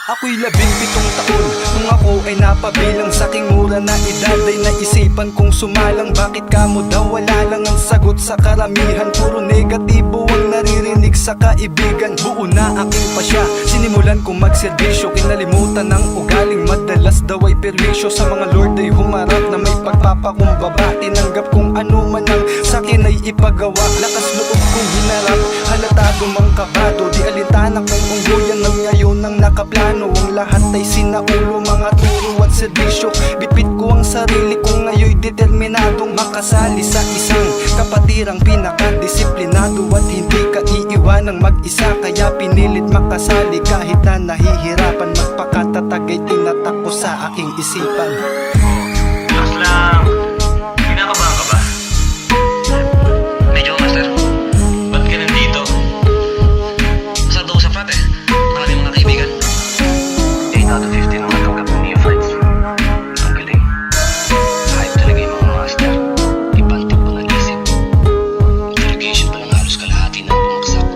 Ako'y 17 taon nung ako ay napabilang sa aking mura na edad ay naisipan kong sumalang. Bakit kamo daw wala lang ang sagot sa karamihan? Puro negatibo ang naririnig sa kaibigan. Buo na aking pasya, sinimulan kong magserbisyo. Kinalimutan ng ugaling madalas daw ay perwisyo. Sa mga lord ay humarap na may pagpapakumbaba. Tinanggap kong ano man ang sakin ay ipagawa. Lakas loob kong hinarap, halatado mang kabado. Di alintana kong unggoyan ng ngayon ang nakaplano. Ang lahat ay sinaulo, mga turo at serbisyo. Bitbit ko ang sarili ko ngayon determinadong makasali sa isang kapatirang pinakadisiplinado. At hindi ka iiwanang mag-isa, kaya pinilit makasali. Kahit na nahihirapan magpakatatag ay tinatak ko sa aking isipan. Lakas lang. Kinakabahan ka ba? Medyo, master. Ba't ka nandito? Masado ko sa frat eh. Maraming mga kaibigan. 8 out of 15 ang natanggap ng neophytes. Ang galing. Hype talaga yung mga master. Ipantig pa ng isip. Interrogation pa lang halos kalahati ng bumagsak.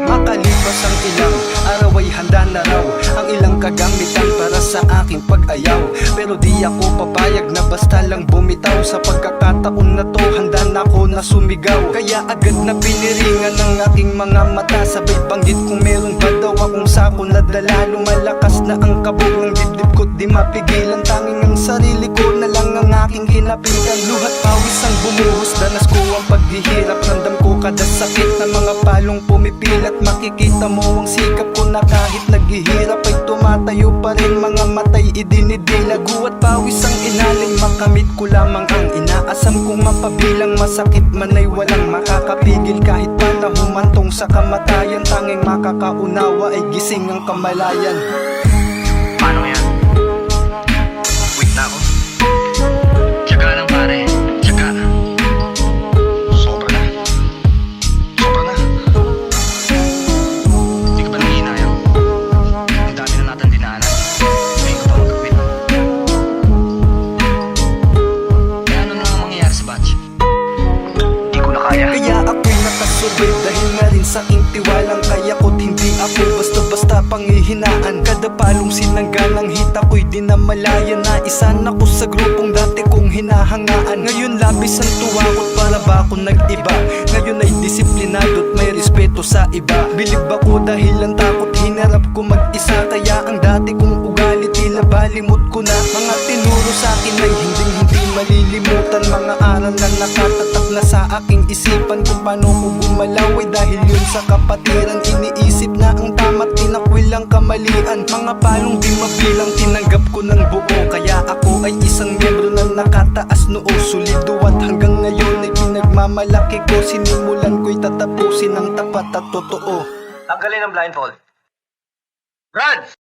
Makalipas ang ilang araw ay handa na raw ang ilang kagamitan para sa aking pag-ayaw. Pero di ako papayag na basta lang bumitaw. Sa pagkakataon na to handa na ako na sumigaw. Kaya agad na piniringan ng aking mga mata. Sabay banggit kung meron ba daw akong sako na dala. Lumalakas na ang kabog ng dibdib ko't di mapigilan. Tanging ang sarili ko na lang ang aking hinapitan. Luhat pawis ang bumuhos, danas ko ang paghihirap. Ramdam ko kada sakit na mga palong pumipilat. Makikita mo ang sikap ko na kahit naghihirap ay tumatayo pa rin. Mga matay idinidila, guwat pawis ang inalay. Makamit ko lamang ang inaasam kong mapabilang. Masakit man ay walang makakapigil kahit pa na humantong sa kamatayan. Tanging makakaunawa ay gising ang kamalayan. Paano yan? Wait na ako. Tiyaga lang pare. Tiyaga. Sobra na. Sobra na. Hindi ka ba nanginayang? Ang dami na natin dinaanan. Ngayon ka pa mag-quit. Kaya ano na ang mangyayari sa batch? Hindi ko na kaya. Kaya ako'y nakasurvey dahil nga rin sa aking tiwalang kaya ko't hindi ako basta-basta panghihinaan. Kada palong sinanggalang hita ko'y di na malaya. Naisan ako sa grupong dati kong hinahangaan. Ngayon labis ang tuwa ko't para ba ako nag-iba. Ngayon ay disiplinado at may respeto sa iba. Bilib ako dahil ang takot hinarap ko mag-isa. Kaya ang dati kong ugali tila balimot ko na. Mga tinuro sa akin ay hindi malilimutan. Mga aral na nakatatak na sa aking isipan. Kung paano ko gumalaw ay dahil yun sa kapatiran. Iniisip na ang tama't tinakwil ang kamalian. Mga palong di mabilang tinanggap ko ng buo. Kaya ako ay isang miyembro na nakataas noo. Solido at hanggang ngayon ay pinagmamalaki ko. Sinimulan ko'y tatapusin ang tapat at totoo. Tanggalin ang blindfold. Run!